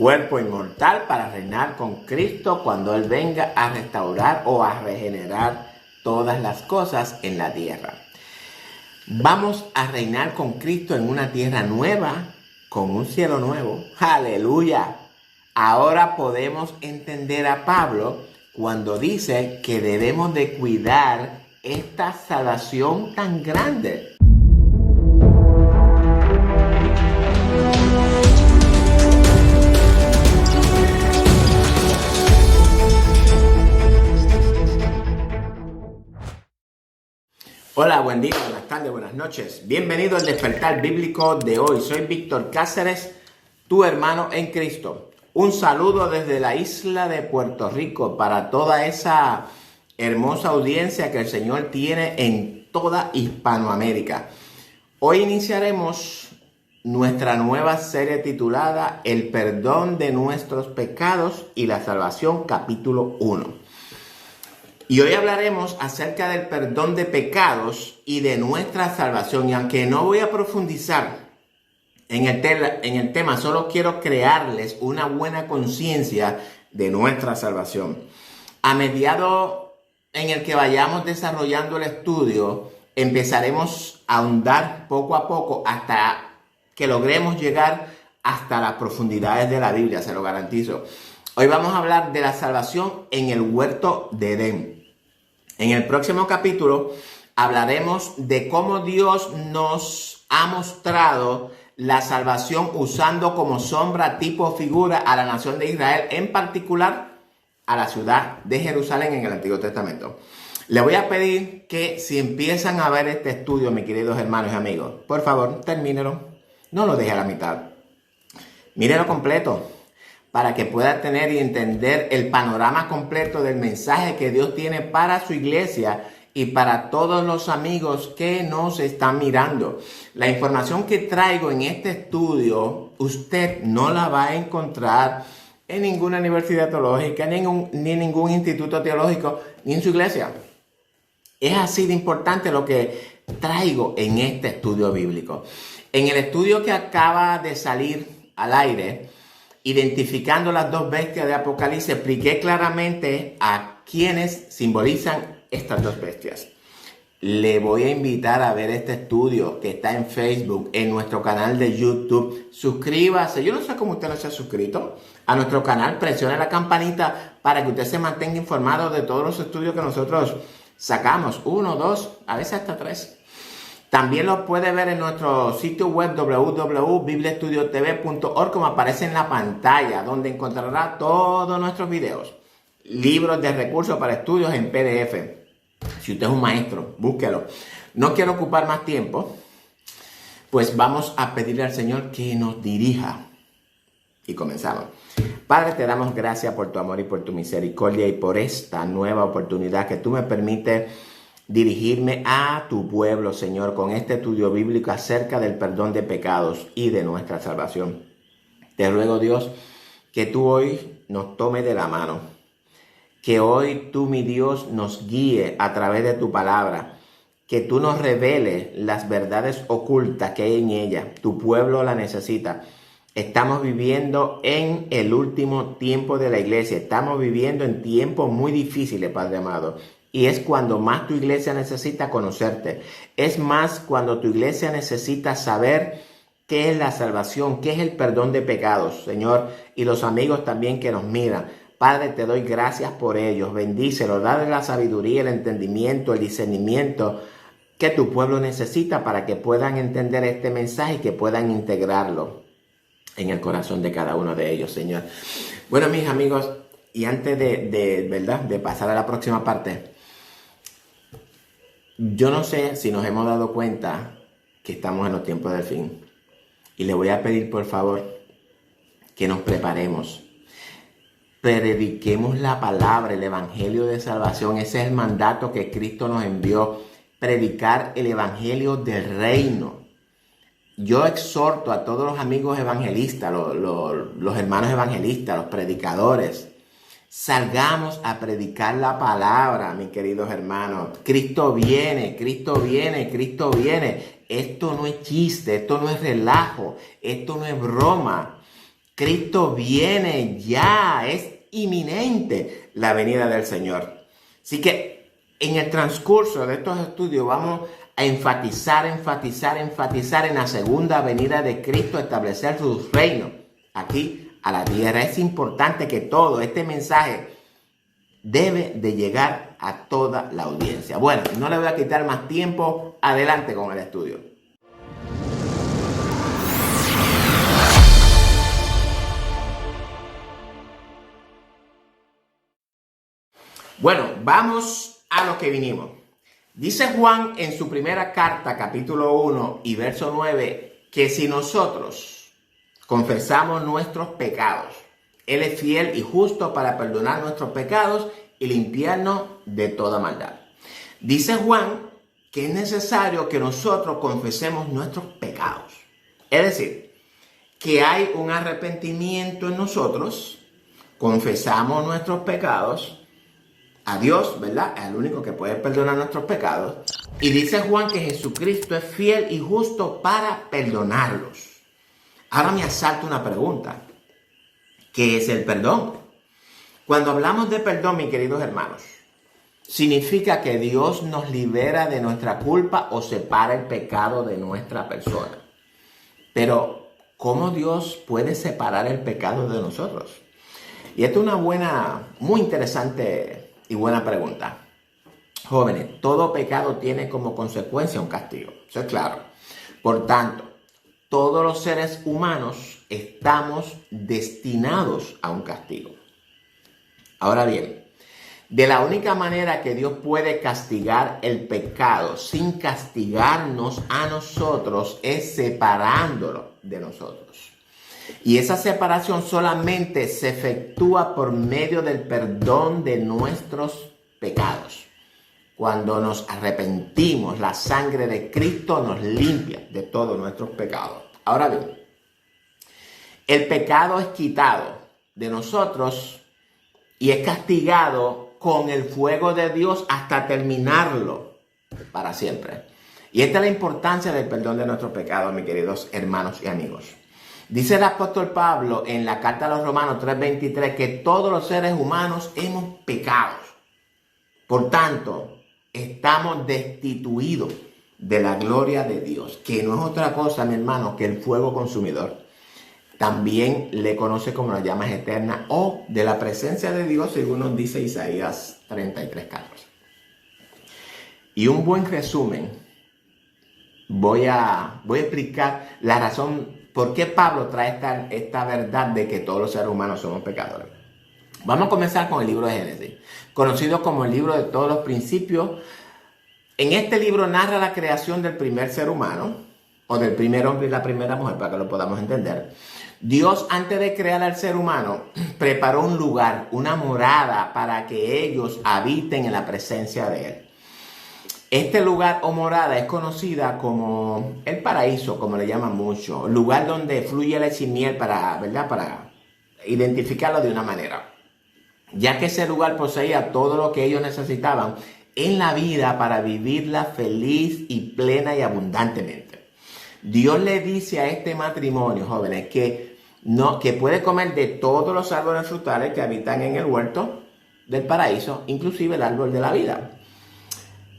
cuerpo inmortal para reinar con Cristo cuando Él venga a restaurar o a regenerar todas las cosas en la tierra. Vamos a reinar con Cristo en una tierra nueva, con un cielo nuevo. ¡Aleluya! Ahora podemos entender a Pablo cuando dice que debemos de cuidar esta salvación tan grande. Hola, buen día, buenas tardes, buenas noches. Bienvenido al Despertar Bíblico de hoy. Soy Víctor Cáceres, tu hermano en Cristo. Un saludo desde la isla de Puerto Rico para toda esa hermosa audiencia que el Señor tiene en toda Hispanoamérica. Hoy iniciaremos nuestra nueva serie titulada El perdón de nuestros pecados y la salvación, capítulo 1. Y hoy hablaremos acerca del perdón de pecados y de nuestra salvación. Y aunque no voy a profundizar en el tema, solo quiero crearles una buena conciencia de nuestra salvación. A mediado en el que vayamos desarrollando el estudio, empezaremos a ahondar poco a poco hasta que logremos llegar hasta las profundidades de la Biblia, se lo garantizo. Hoy vamos a hablar de la salvación en el huerto de Edén. En el próximo capítulo hablaremos de cómo Dios nos ha mostrado la salvación usando como sombra, tipo, figura a la nación de Israel, en particular a la ciudad de Jerusalén en el Antiguo Testamento. Les voy a pedir que si empiezan a ver este estudio, mis queridos hermanos y amigos, por favor, termínelo. No lo deje a la mitad. Mírelo completo, para que pueda tener y entender el panorama completo del mensaje que Dios tiene para su iglesia y para todos los amigos que nos están mirando. La información que traigo en este estudio, usted no la va a encontrar en ninguna universidad teológica, ni en ningún instituto teológico, ni en su iglesia. Es así de importante lo que traigo en este estudio bíblico. En el estudio que acaba de salir al aire, identificando las dos bestias de Apocalipsis, expliqué claramente a quienes simbolizan estas dos bestias. Le voy a invitar a ver este estudio que está en Facebook, en nuestro canal de YouTube. Suscríbase. Yo no sé cómo usted no se ha suscrito a nuestro canal. Presione la campanita para que usted se mantenga informado de todos los estudios que nosotros sacamos. 1, 2, a veces hasta 3. También lo puede ver en nuestro sitio web www.bibliaestudiotv.org, como aparece en la pantalla, donde encontrará todos nuestros videos, libros de recursos para estudios en PDF. Si usted es un maestro, búsquelo. No quiero ocupar más tiempo, pues vamos a pedirle al Señor que nos dirija. Y comenzamos. Padre, te damos gracias por tu amor y por tu misericordia y por esta nueva oportunidad que tú me permites dirigirme a tu pueblo, Señor, con este estudio bíblico acerca del perdón de pecados y de nuestra salvación. Te ruego, Dios, que tú hoy nos tomes de la mano, que hoy tú, mi Dios, nos guíe a través de tu palabra, que tú nos reveles las verdades ocultas que hay en ella. Tu pueblo la necesita. Estamos viviendo en el último tiempo de la iglesia. Estamos viviendo en tiempos muy difíciles, Padre amado. Y es cuando más tu iglesia necesita conocerte. Es más cuando tu iglesia necesita saber qué es la salvación, qué es el perdón de pecados, Señor. Y los amigos también que nos miran. Padre, te doy gracias por ellos. Bendícelos, dale la sabiduría, el entendimiento, el discernimiento que tu pueblo necesita para que puedan entender este mensaje y que puedan integrarlo en el corazón de cada uno de ellos, Señor. Bueno, mis amigos, y antes de pasar a la próxima parte, yo no sé si nos hemos dado cuenta que estamos en los tiempos del fin. Y le voy a pedir, por favor, que nos preparemos. Prediquemos la palabra, el evangelio de salvación. Ese es el mandato que Cristo nos envió. Predicar el evangelio del reino. Yo exhorto a todos los amigos evangelistas, los hermanos evangelistas, los predicadores. Salgamos a predicar la palabra, mis queridos hermanos. Cristo viene, Cristo viene, Cristo viene. Esto no es chiste, esto no es relajo, esto no es broma. Cristo viene ya, es inminente la venida del Señor. Así que en el transcurso de estos estudios vamos a enfatizar en la segunda venida de Cristo, establecer su reino aquí a la tierra. Es importante que todo este mensaje debe de llegar a toda la audiencia. Bueno, no le voy a quitar más tiempo. Adelante con el estudio. Bueno, vamos a lo que vinimos. Dice Juan en su primera carta, capítulo 1 y verso 9, que si nosotros confesamos nuestros pecados, Él es fiel y justo para perdonar nuestros pecados y limpiarnos de toda maldad. Dice Juan que es necesario que nosotros confesemos nuestros pecados. Es decir, que hay un arrepentimiento en nosotros, confesamos nuestros pecados a Dios, ¿verdad? Es el único que puede perdonar nuestros pecados. Y dice Juan que Jesucristo es fiel y justo para perdonarlos. Ahora me asalta una pregunta. ¿Qué es el perdón? Cuando hablamos de perdón, mis queridos hermanos, significa que Dios nos libera de nuestra culpa o separa el pecado de nuestra persona. Pero, ¿cómo Dios puede separar el pecado de nosotros? Y esta es una muy interesante y buena pregunta. Jóvenes, todo pecado tiene como consecuencia un castigo. Eso es claro. Por tanto, todos los seres humanos estamos destinados a un castigo. Ahora bien, de la única manera que Dios puede castigar el pecado sin castigarnos a nosotros es separándolo de nosotros. Y esa separación solamente se efectúa por medio del perdón de nuestros pecados. Cuando nos arrepentimos, la sangre de Cristo nos limpia de todos nuestros pecados. Ahora bien, el pecado es quitado de nosotros y es castigado con el fuego de Dios hasta terminarlo para siempre. Y esta es la importancia del perdón de nuestros pecados, mis queridos hermanos y amigos. Dice el apóstol Pablo en la carta a los Romanos 3:23 que todos los seres humanos hemos pecado. Por tanto, estamos destituidos de la gloria de Dios, que no es otra cosa, mi hermano, que el fuego consumidor. También le conoce como las llamas eternas o de la presencia de Dios, según nos dice Isaías 33:14. Y un buen resumen, voy a explicar la razón por qué Pablo trae esta verdad de que todos los seres humanos somos pecadores. Vamos a comenzar con el libro de Génesis, conocido como el libro de todos los principios. En este libro narra la creación del primer ser humano, o del primer hombre y la primera mujer, para que lo podamos entender. Dios, antes de crear al ser humano, preparó un lugar, una morada, para que ellos habiten en la presencia de Él. Este lugar o morada es conocida como el paraíso, como le llaman mucho, lugar donde fluye leche y miel para identificarlo de una manera, ya que ese lugar poseía todo lo que ellos necesitaban en la vida para vivirla feliz y plena y abundantemente. Dios le dice a este matrimonio, jóvenes, que puede comer de todos los árboles frutales que habitan en el huerto del paraíso, inclusive el árbol de la vida,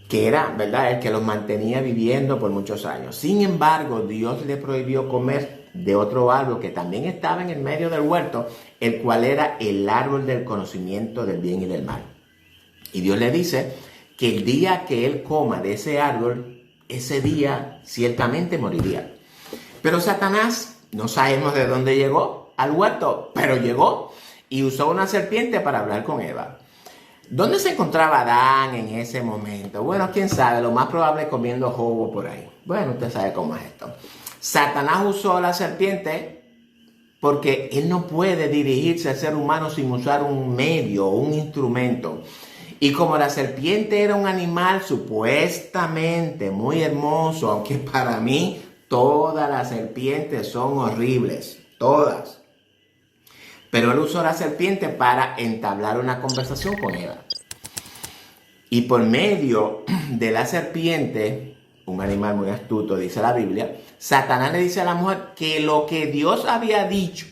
que era, ¿verdad?, el que los mantenía viviendo por muchos años. Sin embargo, Dios le prohibió comer de otro árbol que también estaba en el medio del huerto, el cual era el árbol del conocimiento del bien y del mal. Y Dios le dice que el día que él coma de ese árbol, ese día ciertamente moriría. Pero Satanás, no sabemos de dónde llegó al huerto, pero llegó y usó una serpiente para hablar con Eva. ¿Dónde se encontraba Adán en ese momento? Bueno, quién sabe, lo más probable comiendo jugo por ahí. Bueno, usted sabe cómo es esto. Satanás usó la serpiente porque él no puede dirigirse al ser humano sin usar un medio, un instrumento. Y como la serpiente era un animal supuestamente muy hermoso, aunque para mí todas las serpientes son horribles, todas. Pero él usó la serpiente para entablar una conversación con Eva. Y por medio de la serpiente, un animal muy astuto, dice la Biblia, Satanás le dice a la mujer que lo que Dios había dicho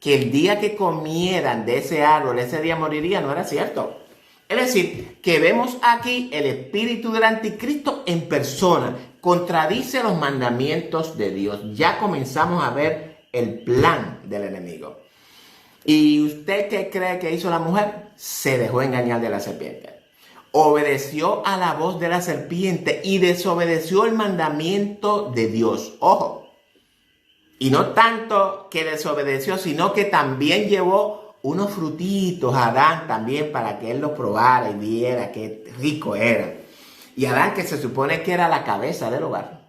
que el día que comieran de ese árbol, ese día morirían, no era cierto. Es decir, que vemos aquí el espíritu del anticristo en persona, contradice los mandamientos de Dios. Ya comenzamos a ver el plan del enemigo. ¿Y usted qué cree que hizo la mujer? Se dejó engañar de la serpiente. Obedeció a la voz de la serpiente y desobedeció el mandamiento de Dios. Ojo. Y no tanto que desobedeció, sino que también llevó unos frutitos a Adán también para que él los probara y viera qué rico eran. Y Adán, que se supone que era la cabeza del hogar,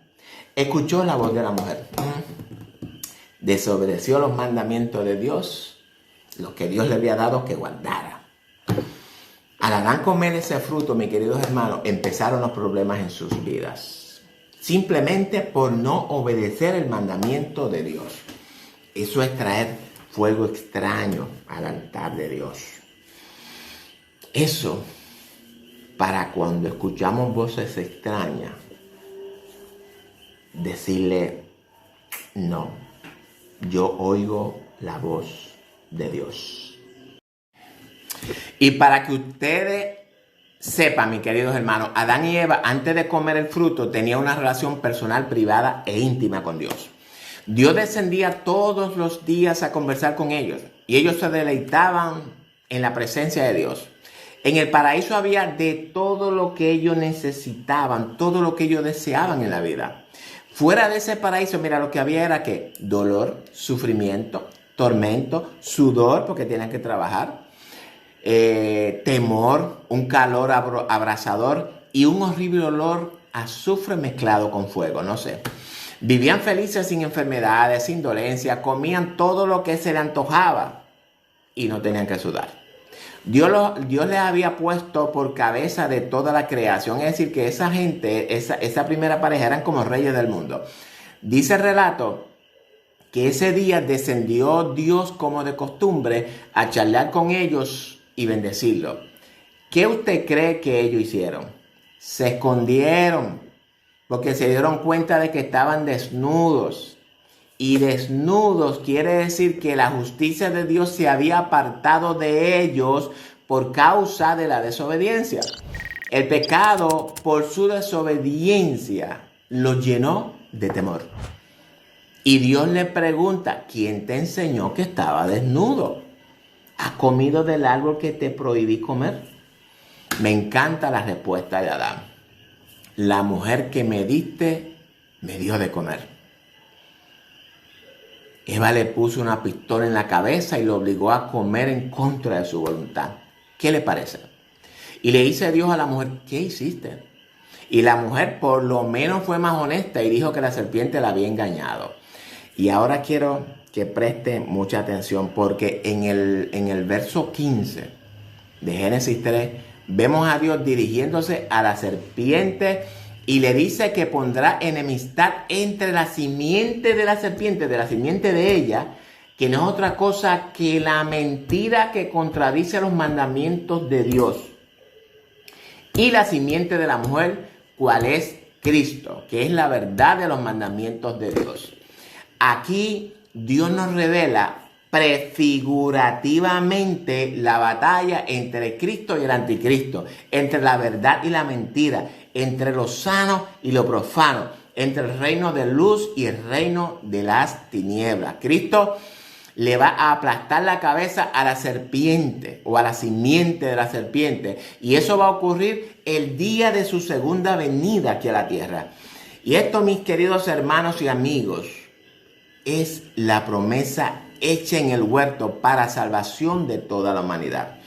escuchó la voz de la mujer. Desobedeció los mandamientos de Dios, los que Dios le había dado que guardara. Al Adán comer ese fruto, mis queridos hermanos, empezaron los problemas en sus vidas. Simplemente por no obedecer el mandamiento de Dios. Eso es traer fuego extraño al altar de Dios. Eso, para cuando escuchamos voces extrañas, decirle, no, yo oigo la voz de Dios. Y para que ustedes sepan, mis queridos hermanos, Adán y Eva, antes de comer el fruto, tenían una relación personal, privada e íntima con Dios. Dios descendía todos los días a conversar con ellos y ellos se deleitaban en la presencia de Dios. En el paraíso había de todo lo que ellos necesitaban, todo lo que ellos deseaban en la vida. Fuera de ese paraíso, mira, lo que había era ¿qué? Dolor, sufrimiento, tormento, sudor, porque tenían que trabajar, temor, un calor abrasador y un horrible olor a azufre mezclado con fuego, no sé. Vivían felices sin enfermedades, sin dolencia, comían todo lo que se les antojaba y no tenían que sudar. Dios les había puesto por cabeza de toda la creación, es decir, que esa gente, esa primera pareja eran como reyes del mundo. Dice el relato que ese día descendió Dios como de costumbre a charlar con ellos y bendecirlos. ¿Qué usted cree que ellos hicieron? Se escondieron porque se dieron cuenta de que estaban desnudos. Y desnudos quiere decir que la justicia de Dios se había apartado de ellos por causa de la desobediencia. El pecado, por su desobediencia, los llenó de temor. Y Dios le pregunta, ¿quién te enseñó que estaba desnudo? ¿Has comido del árbol que te prohibí comer? Me encanta la respuesta de Adán. La mujer que me diste me dio de comer. Eva le puso una pistola en la cabeza y lo obligó a comer en contra de su voluntad. ¿Qué le parece? Y le dice Dios a la mujer, ¿qué hiciste? Y la mujer por lo menos fue más honesta y dijo que la serpiente la había engañado. Y ahora quiero que preste mucha atención porque en el verso 15 de Génesis 3 vemos a Dios dirigiéndose a la serpiente y le dice que pondrá enemistad entre la simiente de la serpiente, de la simiente de ella, que no es otra cosa que la mentira que contradice los mandamientos de Dios, y la simiente de la mujer, cual es Cristo, que es la verdad de los mandamientos de Dios. Aquí Dios nos revela prefigurativamente la batalla entre Cristo y el anticristo, entre la verdad y la mentira, entre lo sano y lo profano, entre el reino de luz y el reino de las tinieblas. Cristo le va a aplastar la cabeza a la serpiente o a la simiente de la serpiente, y eso va a ocurrir el día de su segunda venida aquí a la tierra. Y esto, mis queridos hermanos y amigos, es la promesa hecha en el huerto para salvación de toda la humanidad.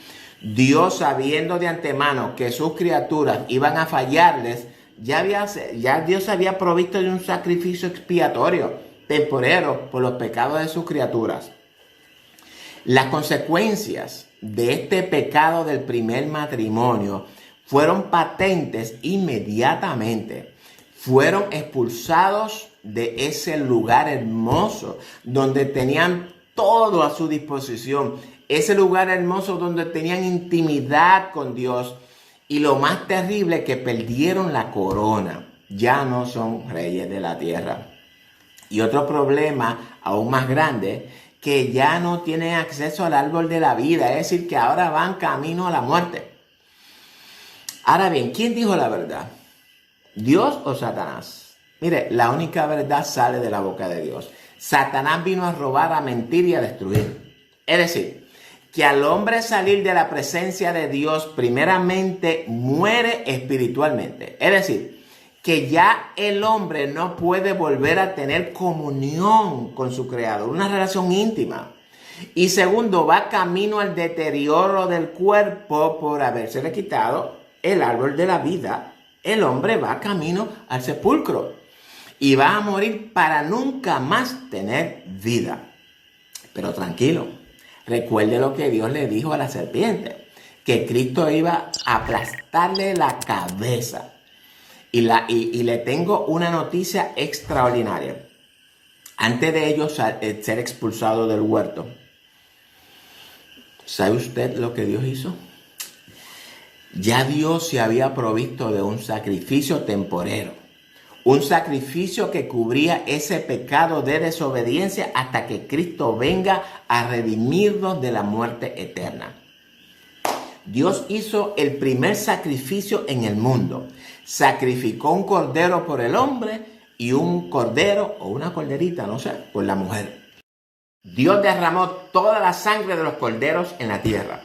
Dios, sabiendo de antemano que sus criaturas iban a fallarles, ya Dios había provisto de un sacrificio expiatorio temporero por los pecados de sus criaturas. Las consecuencias de este pecado del primer matrimonio fueron patentes inmediatamente. Fueron expulsados de ese lugar hermoso donde tenían todo a su disposición. Ese lugar hermoso donde tenían intimidad con Dios. Y lo más terrible, que perdieron la corona. Ya no son reyes de la tierra. Y otro problema aún más grande, que ya no tienen acceso al árbol de la vida, es decir, que ahora van camino a la muerte. Ahora bien, ¿quién dijo la verdad? ¿Dios o Satanás? Mire, la única verdad sale de la boca de Dios. Satanás vino a robar, a mentir y a destruir. Es decir, que al hombre salir de la presencia de Dios, primeramente muere espiritualmente. Es decir, que ya el hombre no puede volver a tener comunión con su creador, una relación íntima. Y segundo, va camino al deterioro del cuerpo por haberse quitado el árbol de la vida. El hombre va camino al sepulcro y va a morir para nunca más tener vida. Pero tranquilo, recuerde lo que Dios le dijo a la serpiente, que Cristo iba a aplastarle la cabeza. Y le tengo una noticia extraordinaria. Antes de ellos ser expulsados del huerto, ¿sabe usted lo que Dios hizo? Ya Dios se había provisto de un sacrificio temporero. Un sacrificio que cubría ese pecado de desobediencia hasta que Cristo venga a redimirnos de la muerte eterna. Dios hizo el primer sacrificio en el mundo. Sacrificó un cordero por el hombre y un cordero o una corderita, no sé, por la mujer. Dios derramó toda la sangre de los corderos en la tierra.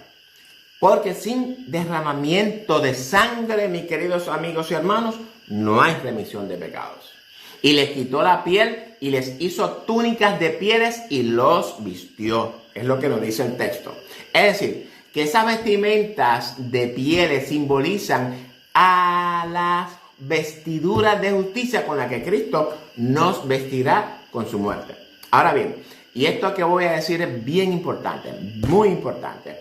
Porque sin derramamiento de sangre, mis queridos amigos y hermanos, no hay remisión de pecados. Y les quitó la piel y les hizo túnicas de pieles y los vistió. Es lo que nos dice el texto. Es decir, que esas vestimentas de pieles simbolizan a las vestiduras de justicia con las que Cristo nos vestirá con su muerte. Ahora bien, y esto que voy a decir es bien importante, muy importante.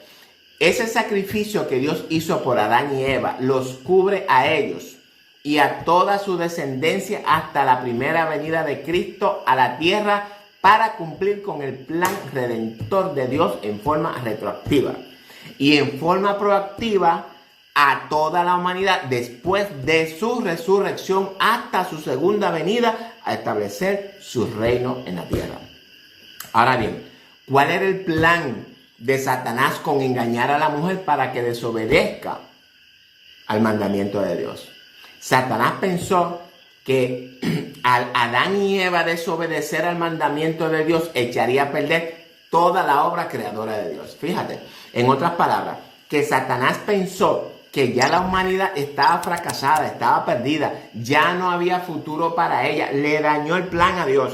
Ese sacrificio que Dios hizo por Adán y Eva los cubre a ellos y a toda su descendencia hasta la primera venida de Cristo a la tierra para cumplir con el plan redentor de Dios en forma retroactiva y en forma proactiva a toda la humanidad después de su resurrección hasta su segunda venida a establecer su reino en la tierra. Ahora bien, ¿cuál era el plan de Satanás con engañar a la mujer para que desobedezca al mandamiento de Dios? Satanás pensó que al Adán y Eva desobedecer al mandamiento de Dios echaría a perder toda la obra creadora de Dios. Fíjate, en otras palabras, que Satanás pensó que ya la humanidad estaba fracasada, estaba perdida, ya no había futuro para ella, le dañó el plan a Dios.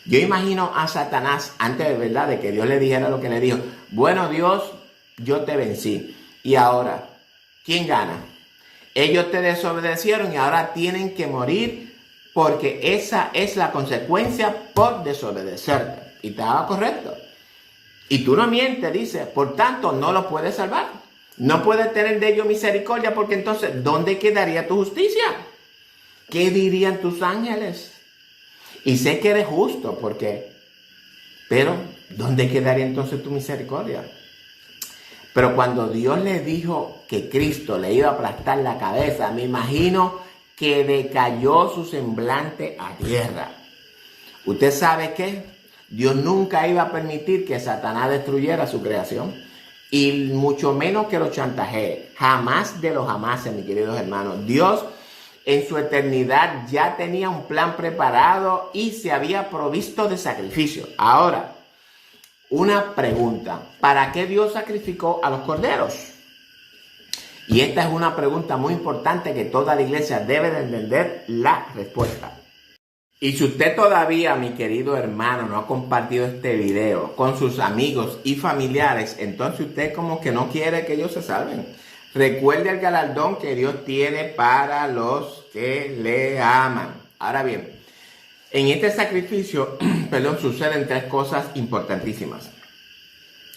Yo imagino a Satanás, antes de verdad de que Dios le dijera lo que le dijo, bueno Dios, yo te vencí. Y ahora, ¿quién gana? Ellos te desobedecieron y ahora tienen que morir porque esa es la consecuencia por desobedecerte. Y estaba correcto. Y tú no mientes, dice, por tanto no lo puedes salvar. No puedes tener de ellos misericordia porque entonces, ¿dónde quedaría tu justicia? ¿Qué dirían tus ángeles? Y sé que eres justo, pero ¿dónde quedaría entonces tu misericordia? Pero cuando Dios le dijo que Cristo le iba a aplastar la cabeza, me imagino que decayó su semblante a tierra. ¿Usted sabe qué? Dios nunca iba a permitir que Satanás destruyera su creación. Y mucho menos que lo chantajee. Jamás de los jamases, mis queridos hermanos. Dios en su eternidad ya tenía un plan preparado y se había provisto de sacrificio. Ahora, una pregunta. ¿Para qué Dios sacrificó a los corderos? Y esta es una pregunta muy importante que toda la iglesia debe de entender la respuesta. Y si usted todavía, mi querido hermano, no ha compartido este video con sus amigos y familiares, entonces usted como que no quiere que ellos se salven. Recuerde el galardón que Dios tiene para los que le aman. Ahora bien, en este sacrificio, suceden tres cosas importantísimas.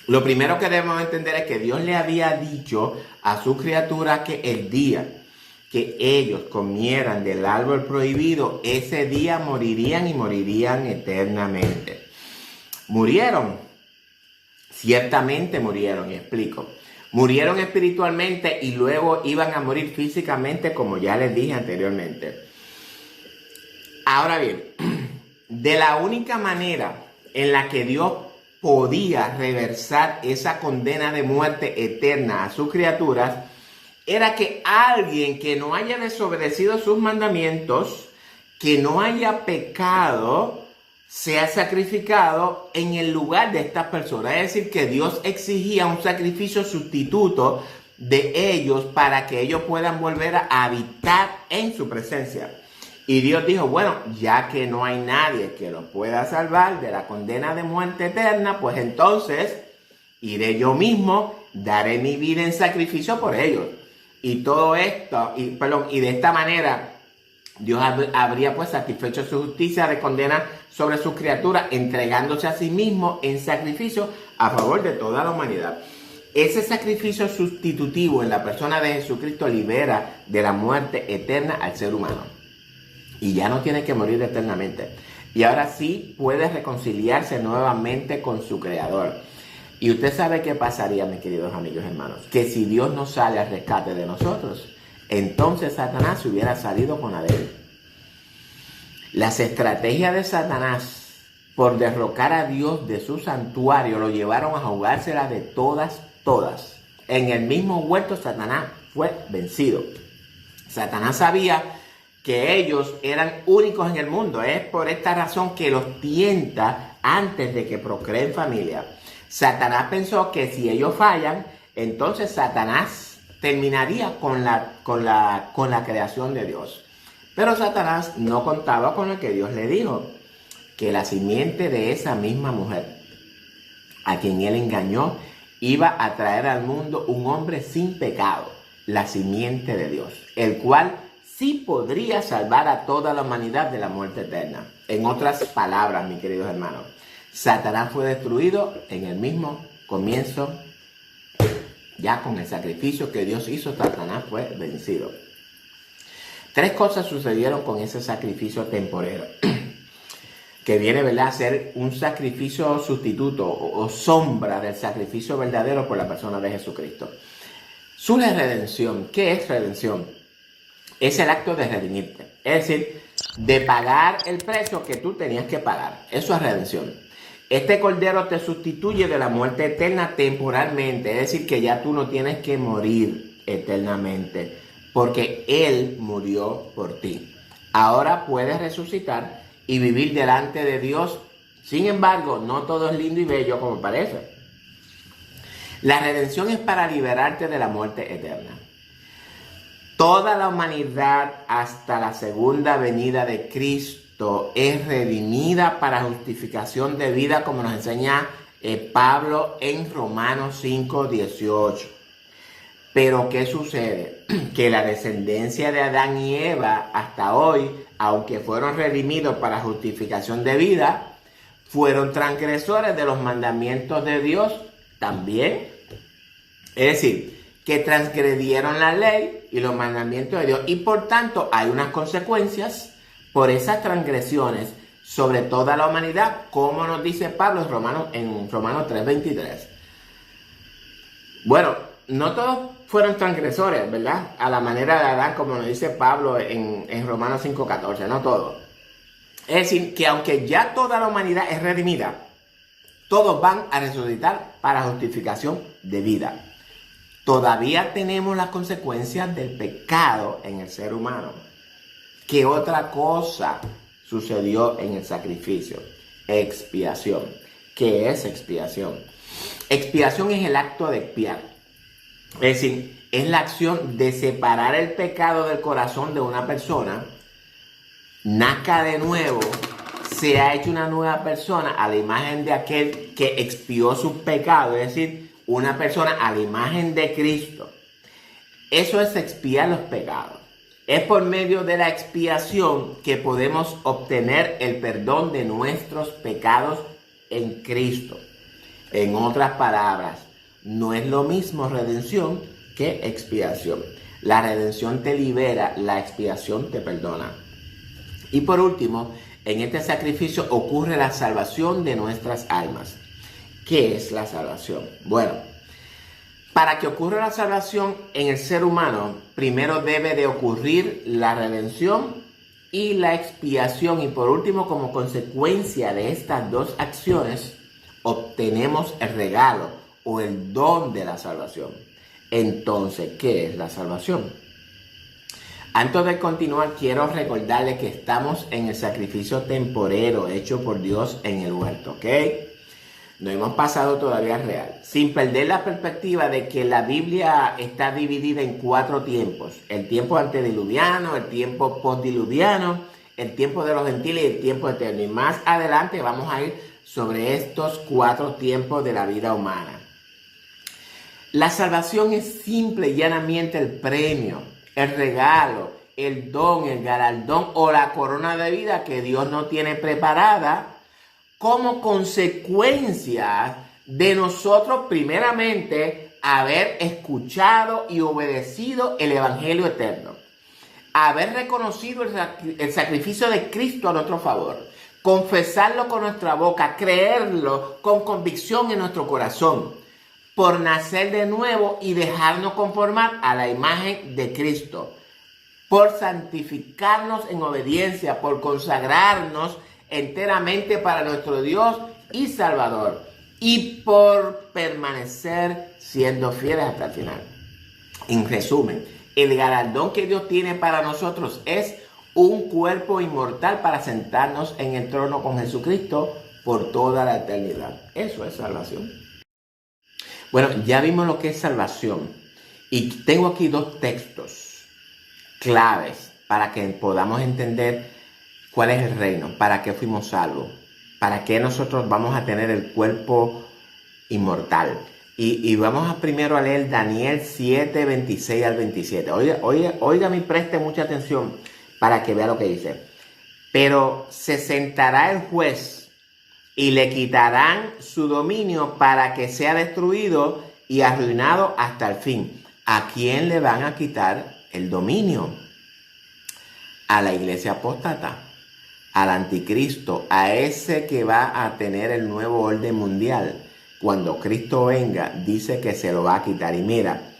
Lo primero que debemos entender es que Dios le había dicho a su criatura que el día que ellos comieran del árbol prohibido, ese día morirían y morirían eternamente. Murieron, ciertamente murieron, y explico. Murieron espiritualmente y luego iban a morir físicamente, como ya les dije anteriormente. Ahora bien, de la única manera en la que Dios podía reversar esa condena de muerte eterna a sus criaturas, era que alguien que no haya desobedecido sus mandamientos, que no haya pecado, sea sacrificado en el lugar de estas personas. Es decir, que Dios exigía un sacrificio sustituto de ellos para que ellos puedan volver a habitar en su presencia. Y Dios dijo, bueno, ya que no hay nadie que los pueda salvar de la condena de muerte eterna, pues entonces iré yo mismo, daré mi vida en sacrificio por ellos. Y todo esto, y de esta manera, Dios habría pues satisfecho su justicia de condena sobre sus criaturas, entregándose a sí mismo en sacrificio a favor de toda la humanidad. Ese sacrificio sustitutivo en la persona de Jesucristo libera de la muerte eterna al ser humano. Y ya no tiene que morir eternamente. Y ahora sí puede reconciliarse nuevamente con su Creador. Y usted sabe qué pasaría, mis queridos amigos y hermanos, que si Dios no sale al rescate de nosotros, entonces Satanás se hubiera salido con la de él. Las estrategias de Satanás por derrocar a Dios de su santuario lo llevaron a jugársela de todas. En el mismo huerto Satanás fue vencido. Satanás sabía que ellos eran únicos en el mundo. Es por esta razón que los tienta antes de que procreen familia. Satanás pensó que si ellos fallan, entonces Satanás terminaría con la creación de Dios. Pero Satanás no contaba con lo que Dios le dijo, que la simiente de esa misma mujer, a quien él engañó, iba a traer al mundo un hombre sin pecado, la simiente de Dios, el cual sí podría salvar a toda la humanidad de la muerte eterna. En otras palabras, mis queridos hermanos, Satanás fue destruido en el mismo comienzo. Ya con el sacrificio que Dios hizo, Satanás fue vencido. 3 cosas sucedieron con ese sacrificio temporero, que viene, ¿verdad?, a ser un sacrificio sustituto o sombra del sacrificio verdadero por la persona de Jesucristo. Surge redención. ¿Qué es redención? Es el acto de redimirte, es decir, de pagar el precio que tú tenías que pagar. Eso es redención. Este cordero te sustituye de la muerte eterna temporalmente, es decir, que ya tú no tienes que morir eternamente, porque Él murió por ti. Ahora puedes resucitar y vivir delante de Dios. Sin embargo, no todo es lindo y bello como parece. La redención es para liberarte de la muerte eterna. Toda la humanidad hasta la segunda venida de Cristo es redimida para justificación de vida, como nos enseña Pablo en Romanos 5:18. Pero ¿qué sucede? Que la descendencia de Adán y Eva hasta hoy, aunque fueron redimidos para justificación de vida, fueron transgresores de los mandamientos de Dios también. Es decir, que transgredieron la ley y los mandamientos de Dios. Y por tanto hay unas consecuencias por esas transgresiones sobre toda la humanidad, como nos dice Pablo en Romanos 3:23. Bueno, no todos fueron transgresores, ¿verdad? A la manera de Adán, como nos dice Pablo en Romanos 5:14, no todos. Es decir, que aunque ya toda la humanidad es redimida, todos van a resucitar para justificación de vida. Todavía tenemos las consecuencias del pecado en el ser humano. ¿Qué otra cosa sucedió en el sacrificio? Expiación. ¿Qué es expiación? Expiación es el acto de expiar. Es decir, es la acción de separar el pecado del corazón de una persona, nazca de nuevo, se ha hecho una nueva persona a la imagen de aquel que expió sus pecados, es decir, una persona a la imagen de Cristo. Eso es expiar los pecados. Es por medio de la expiación que podemos obtener el perdón de nuestros pecados en Cristo. En otras palabras, no es lo mismo redención que expiación. La redención te libera, la expiación te perdona. Y por último, en este sacrificio ocurre la salvación de nuestras almas. ¿Qué es la salvación? Bueno, para que ocurra la salvación en el ser humano, primero debe de ocurrir la redención y la expiación. Y por último, como consecuencia de estas dos acciones, obtenemos el regalo o el don de la salvación. Entonces, ¿qué es la salvación? Antes de continuar, quiero recordarles que estamos en el sacrificio temporero hecho por Dios en el huerto, ¿ok? No hemos pasado todavía al real. Sin perder la perspectiva de que la Biblia está dividida en 4 tiempos. El tiempo antediluviano, el tiempo postdiluviano, el tiempo de los gentiles y el tiempo eterno. Y más adelante vamos a ir sobre estos 4 tiempos de la vida humana. La salvación es simple y llanamente el premio, el regalo, el don, el galardón o la corona de vida que Dios nos tiene preparada como consecuencia de nosotros primeramente haber escuchado y obedecido el Evangelio eterno, haber reconocido el sacrificio de Cristo a nuestro favor, confesarlo con nuestra boca, creerlo con convicción en nuestro corazón, por nacer de nuevo y dejarnos conformar a la imagen de Cristo, por santificarnos en obediencia, por consagrarnos enteramente para nuestro Dios y Salvador, y por permanecer siendo fieles hasta el final. En resumen, el galardón que Dios tiene para nosotros es un cuerpo inmortal para sentarnos en el trono con Jesucristo por toda la eternidad. Eso es salvación. Bueno, ya vimos lo que es salvación y tengo aquí 2 textos claves para que podamos entender cuál es el reino, para qué fuimos salvos, para qué nosotros vamos a tener el cuerpo inmortal. Y vamos primero a leer Daniel 7, 26 al 27. Oiga, me preste mucha atención para que vea lo que dice. Pero se sentará el juez y le quitarán su dominio para que sea destruido y arruinado hasta el fin. ¿A quién le van a quitar el dominio? A la iglesia apóstata, al anticristo, a ese que va a tener el nuevo orden mundial. Cuando Cristo venga, dice que se lo va a quitar. Y mira,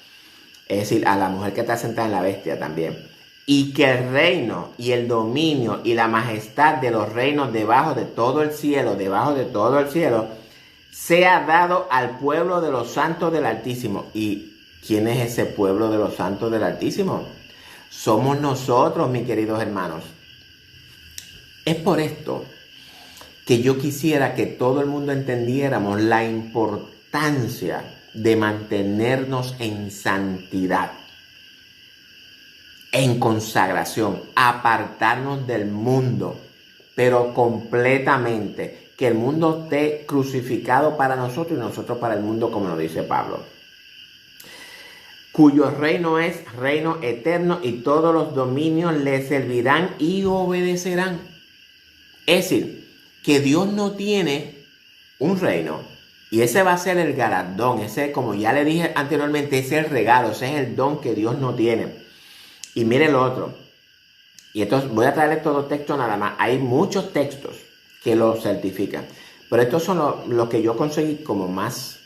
es decir, a la mujer que está sentada en la bestia también. Y que el reino y el dominio y la majestad de los reinos debajo de todo el cielo, sea dado al pueblo de los santos del Altísimo. ¿Y quién es ese pueblo de los santos del Altísimo? Somos nosotros, mis queridos hermanos. Es por esto que yo quisiera que todo el mundo entendiéramos la importancia de mantenernos en santidad, en consagración, apartarnos del mundo, pero completamente, que el mundo esté crucificado para nosotros y nosotros para el mundo, como lo dice Pablo, cuyo reino es reino eterno y todos los dominios le servirán y obedecerán. Es decir, que Dios no tiene un reino y ese va a ser el galardón, ese, como ya le dije anteriormente, ese es el regalo, ese es el don que Dios no tiene. Y mire lo otro, y entonces voy a traerle estos 2 textos nada más. Hay muchos textos que lo certifican, pero estos son los que yo conseguí como más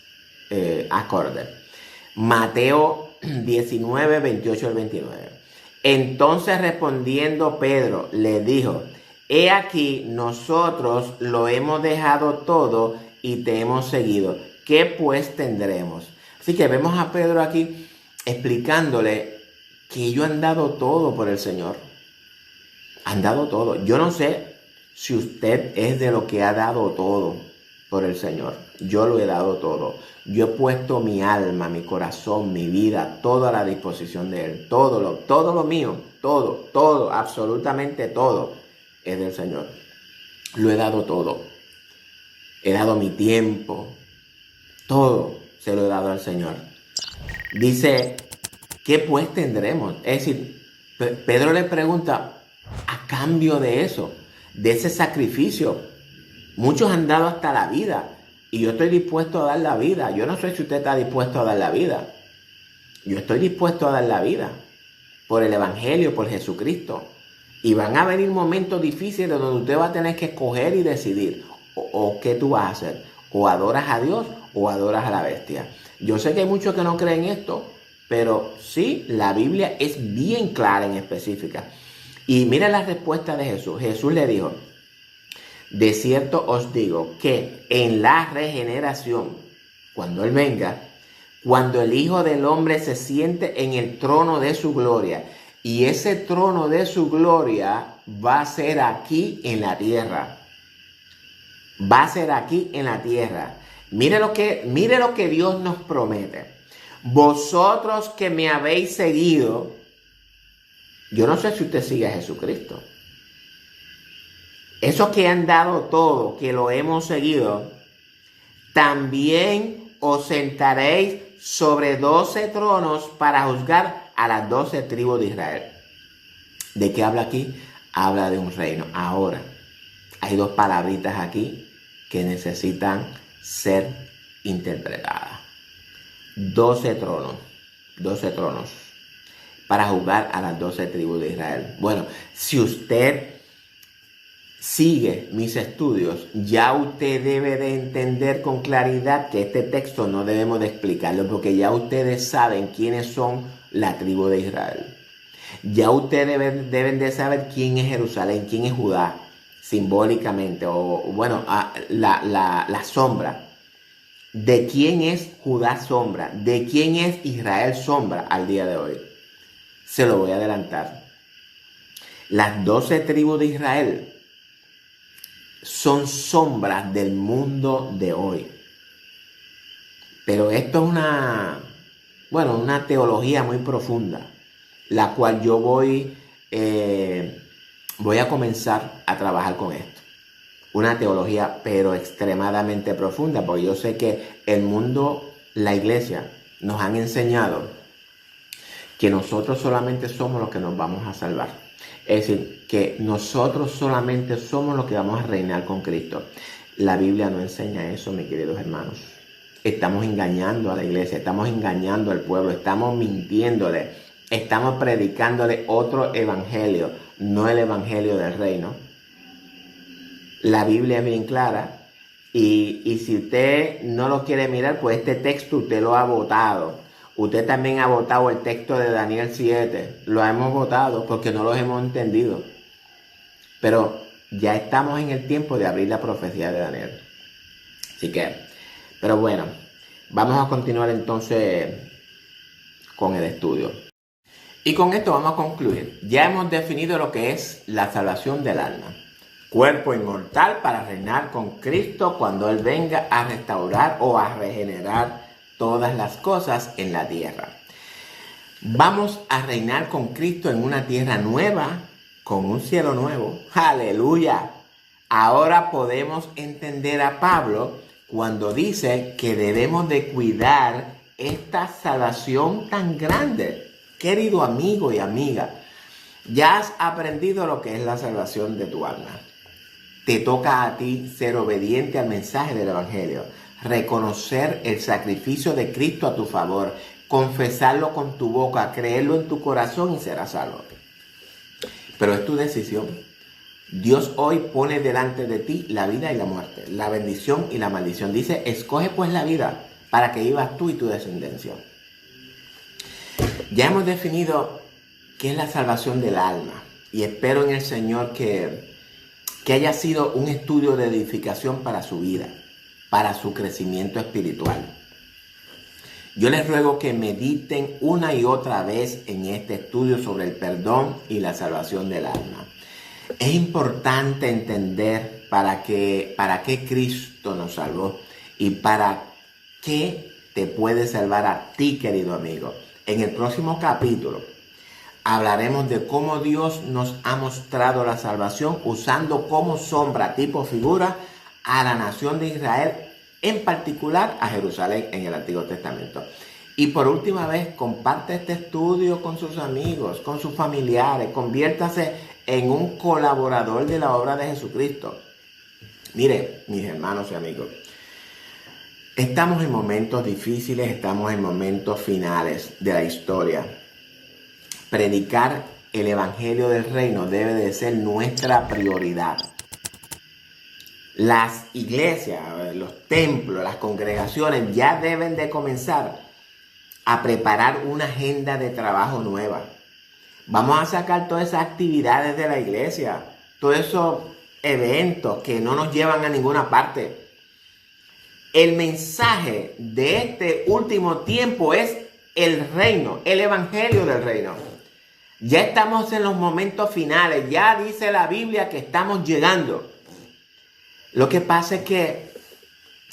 acorde. Mateo 19, 28 al 29. Entonces respondiendo Pedro le dijo: he aquí, nosotros lo hemos dejado todo y te hemos seguido. ¿Qué pues tendremos? Así que vemos a Pedro aquí explicándole que ellos han dado todo por el Señor. Han dado todo. Yo no sé si usted es de lo que ha dado todo por el Señor. Yo lo he dado todo. Yo he puesto mi alma, mi corazón, mi vida, todo a la disposición de Él. Todo lo mío, todo, absolutamente todo es del Señor. Lo he dado todo. He dado mi tiempo. Todo se lo he dado al Señor. Dice, ¿qué pues tendremos? Es decir, Pedro le pregunta, a cambio de eso, de ese sacrificio, muchos han dado hasta la vida y yo estoy dispuesto a dar la vida. Yo no sé si usted está dispuesto a dar la vida. Yo estoy dispuesto a dar la vida por el Evangelio, por Jesucristo. Y van a venir momentos difíciles donde usted va a tener que escoger y decidir o qué tú vas a hacer. O adoras a Dios o adoras a la bestia. Yo sé que hay muchos que no creen esto, pero sí, la Biblia es bien clara en específica. Y mira la respuesta de Jesús. Jesús le dijo, de cierto os digo que en la regeneración, cuando Él venga, cuando el Hijo del Hombre se siente en el trono de su gloria, y ese trono de su gloria va a ser aquí en la tierra. Va a ser aquí en la tierra. Mire lo que Dios nos promete. Vosotros que me habéis seguido, yo no sé si usted sigue a Jesucristo. Esos que han dado todo, que lo hemos seguido, también os sentaréis sobre 12 tronos para juzgar a las 12 tribus de Israel. ¿De qué habla aquí? Habla de un reino. Ahora, hay dos palabritas aquí que necesitan ser interpretadas. 12 tronos para juzgar a las 12 tribus de Israel. Bueno, si usted sigue mis estudios, ya usted debe de entender con claridad que este texto no debemos de explicarlo, porque ya ustedes saben quiénes son la tribu de Israel. Ya ustedes deben de saber quién es Jerusalén, quién es Judá, simbólicamente, o bueno, la sombra. ¿De quién es Judá sombra? ¿De quién es Israel sombra al día de hoy? Se lo voy a adelantar. Las 12 tribus de Israel son sombras del mundo de hoy. Pero esto es una teología muy profunda, la cual yo voy a comenzar a trabajar con esto. Una teología, pero extremadamente profunda, porque yo sé que el mundo, la iglesia, nos han enseñado que nosotros solamente somos los que nos vamos a salvar. Es decir, que nosotros solamente somos los que vamos a reinar con Cristo. La Biblia no enseña eso, mis queridos hermanos. Estamos engañando a la iglesia, estamos engañando al pueblo, estamos mintiéndole, estamos predicándole otro evangelio, no el evangelio del reino. La Biblia es bien clara y si usted no lo quiere mirar, pues este texto usted lo ha votado. Usted también ha votado el texto de Daniel 7. Lo hemos votado porque no los hemos entendido. Pero ya estamos en el tiempo de abrir la profecía de Daniel. Así que, pero bueno, vamos a continuar entonces con el estudio. Y con esto vamos a concluir. Ya hemos definido lo que es la salvación del alma. Cuerpo inmortal para reinar con Cristo cuando Él venga a restaurar o a regenerar todas las cosas en la tierra. Vamos a reinar con Cristo en una tierra nueva, con un cielo nuevo. ¡Aleluya! Ahora podemos entender a Pablo cuando dice que debemos de cuidar esta salvación tan grande. Querido amigo y amiga, ya has aprendido lo que es la salvación de tu alma. Te toca a ti ser obediente al mensaje del Evangelio, reconocer el sacrificio de Cristo a tu favor, confesarlo con tu boca, creerlo en tu corazón y serás salvo. Pero es tu decisión. Dios hoy pone delante de ti la vida y la muerte, la bendición y la maldición. Dice, escoge pues la vida para que vivas tú y tu descendencia. Ya hemos definido qué es la salvación del alma y espero en el Señor que haya sido un estudio de edificación para su vida, para su crecimiento espiritual. Yo les ruego que mediten una y otra vez en este estudio sobre el perdón y la salvación del alma. Es importante entender para qué Cristo nos salvó y para qué te puede salvar a ti, querido amigo. En el próximo capítulo hablaremos de cómo Dios nos ha mostrado la salvación usando como sombra, tipo figura, a la nación de Israel, en particular a Jerusalén en el Antiguo Testamento. Y por última vez, comparte este estudio con sus amigos, con sus familiares, conviértase en un colaborador de la obra de Jesucristo. Mire, mis hermanos y amigos, estamos en momentos difíciles, estamos en momentos finales de la historia. Predicar el Evangelio del Reino debe de ser nuestra prioridad. Las iglesias, los templos, las congregaciones ya deben de comenzar a preparar una agenda de trabajo nueva. Vamos a sacar todas esas actividades de la iglesia, todos esos eventos que no nos llevan a ninguna parte. El mensaje de este último tiempo es el reino, el evangelio del reino. Ya estamos en los momentos finales, ya dice la Biblia que estamos llegando. Lo que pasa es que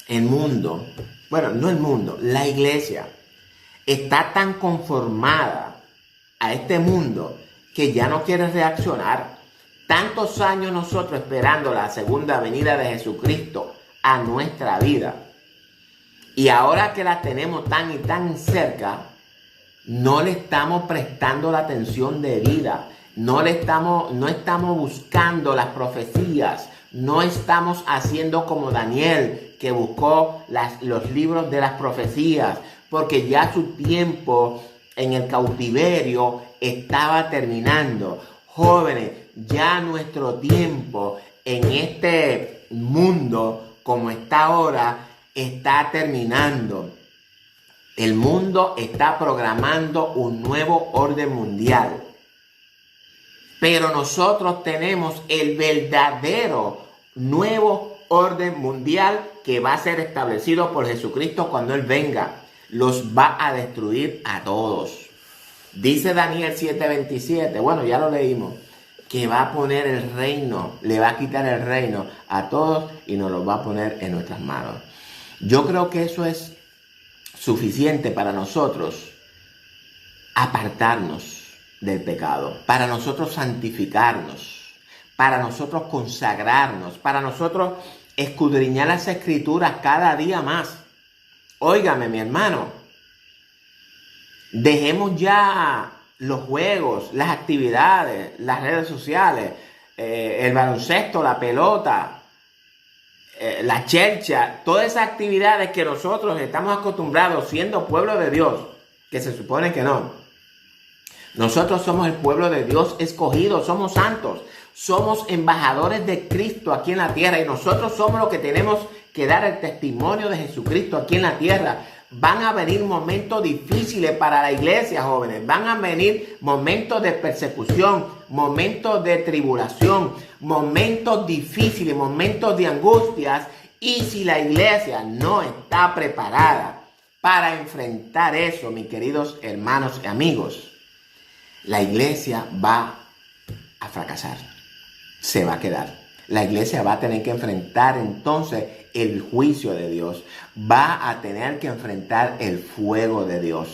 el mundo, bueno, no el mundo, la iglesia está tan conformada a este mundo que ya no quiere reaccionar. Tantos años nosotros esperando la segunda venida de Jesucristo a nuestra vida. Y ahora que la tenemos tan y tan cerca, no le estamos prestando la atención debida. No estamos buscando las profecías. No estamos haciendo como Daniel, que buscó los libros de las profecías, porque ya su tiempo en el cautiverio estaba terminando. Jóvenes, ya nuestro tiempo en este mundo como está ahora está terminando. El mundo está programando un nuevo orden mundial. Pero nosotros tenemos el verdadero nuevo orden mundial que va a ser establecido por Jesucristo cuando Él venga. Los va a destruir a todos. Dice Daniel 7:27, bueno, ya lo leímos, que va a poner el reino, le va a quitar el reino a todos y nos lo va a poner en nuestras manos. Yo creo que eso es suficiente para nosotros apartarnos del pecado, para nosotros santificarnos, para nosotros consagrarnos, para nosotros escudriñar las escrituras cada día más. Óigame, mi hermano, dejemos ya los juegos, las actividades, las redes sociales, el baloncesto, la pelota, la chercha, todas esas actividades que nosotros estamos acostumbrados siendo pueblo de Dios, que se supone que no. Nosotros somos el pueblo de Dios escogido, somos santos, somos embajadores de Cristo aquí en la tierra y nosotros somos los que tenemos que dar el testimonio de Jesucristo aquí en la tierra. Van a venir momentos difíciles para la iglesia, jóvenes. Van a venir momentos de persecución, momentos de tribulación, momentos difíciles, momentos de angustias. Y si la iglesia no está preparada para enfrentar eso, mis queridos hermanos y amigos, la iglesia va a fracasar. Se va a quedar. La iglesia va a tener que enfrentar entonces el juicio de Dios. Va a tener que enfrentar el fuego de Dios.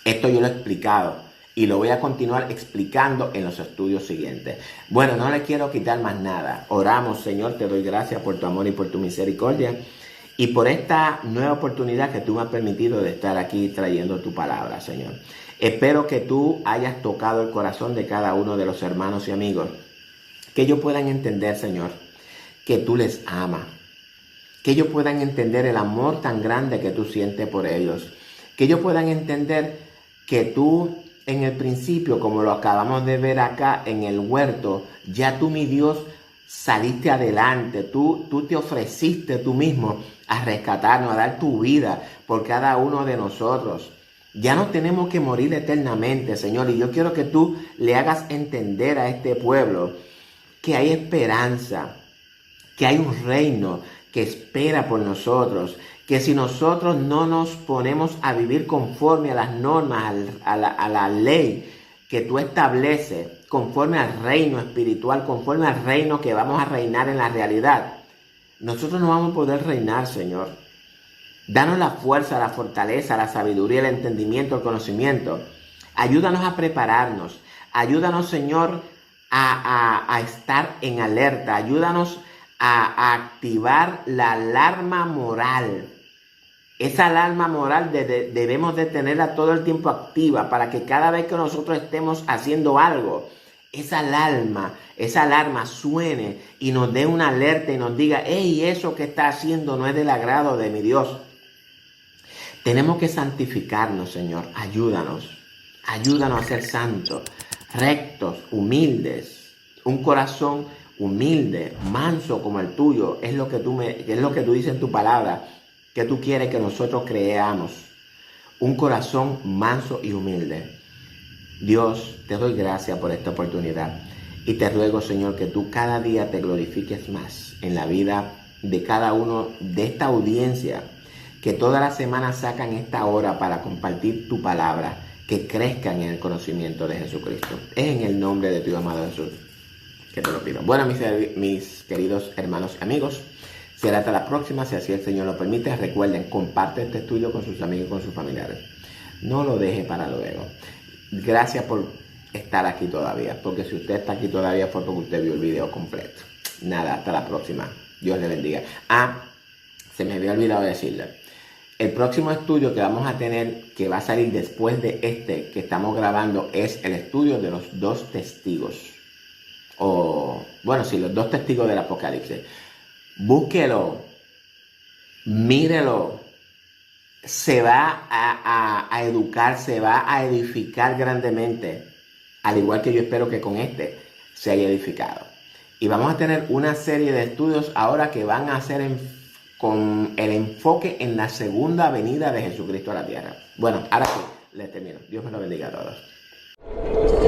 Esto yo lo he explicado y lo voy a continuar explicando en los estudios siguientes. Bueno, no le quiero quitar más nada. Oramos, Señor, te doy gracias por tu amor y por tu misericordia y por esta nueva oportunidad que tú me has permitido de estar aquí trayendo tu palabra, Señor. Espero que tú hayas tocado el corazón de cada uno de los hermanos y amigos, que ellos puedan entender, Señor, que tú les amas, que ellos puedan entender el amor tan grande que tú sientes por ellos, que ellos puedan entender que tú en el principio, como lo acabamos de ver acá en el huerto, ya tú, mi Dios, saliste adelante, tú te ofreciste tú mismo a rescatarnos, a dar tu vida por cada uno de nosotros. Ya no tenemos que morir eternamente, Señor, y yo quiero que tú le hagas entender a este pueblo que hay esperanza, que hay un reino que espera por nosotros, que si nosotros no nos ponemos a vivir conforme a las normas, a la ley que tú estableces, conforme al reino espiritual, conforme al reino que vamos a reinar en la realidad, nosotros no vamos a poder reinar, Señor. Danos la fuerza, la fortaleza, la sabiduría, el entendimiento, el conocimiento. Ayúdanos a prepararnos. Ayúdanos, Señor, a estar en alerta. Ayúdanos a activar la alarma moral. Esa alarma moral debemos de tenerla todo el tiempo activa para que cada vez que nosotros estemos haciendo algo, esa alarma suene y nos dé una alerta y nos diga, hey, eso que está haciendo no es del agrado de mi Dios. Tenemos que santificarnos, Señor. Ayúdanos a ser santos, rectos, humildes, un corazón humilde, manso como el tuyo, es lo que tú dices en tu palabra, que tú quieres que nosotros creamos. Un corazón manso y humilde. Dios, te doy gracias por esta oportunidad y te ruego, Señor, que tú cada día te glorifiques más en la vida de cada uno de esta audiencia, que toda la semana sacan esta hora para compartir tu palabra, que crezcan en el conocimiento de Jesucristo. Es en el nombre de tu amado Jesús que te lo pido. Bueno, mis queridos hermanos y amigos, será hasta la próxima, si así el Señor lo permite. Recuerden, comparte este estudio con sus amigos y con sus familiares. No lo deje para luego. Gracias por estar aquí todavía, porque si usted está aquí todavía fue porque usted vio el video completo. Nada, hasta la próxima. Dios le bendiga. Se me había olvidado decirle. El próximo estudio que vamos a tener, que va a salir después de este que estamos grabando, es el estudio de los dos testigos. Los dos testigos del Apocalipsis. Búsquelo, mírelo, se va a educar, se va a edificar grandemente, al igual que yo espero que con este se haya edificado. Y vamos a tener una serie de estudios ahora que van a ser con el enfoque en la segunda venida de Jesucristo a la tierra. Bueno, ahora sí, les termino. Dios me lo bendiga a todos.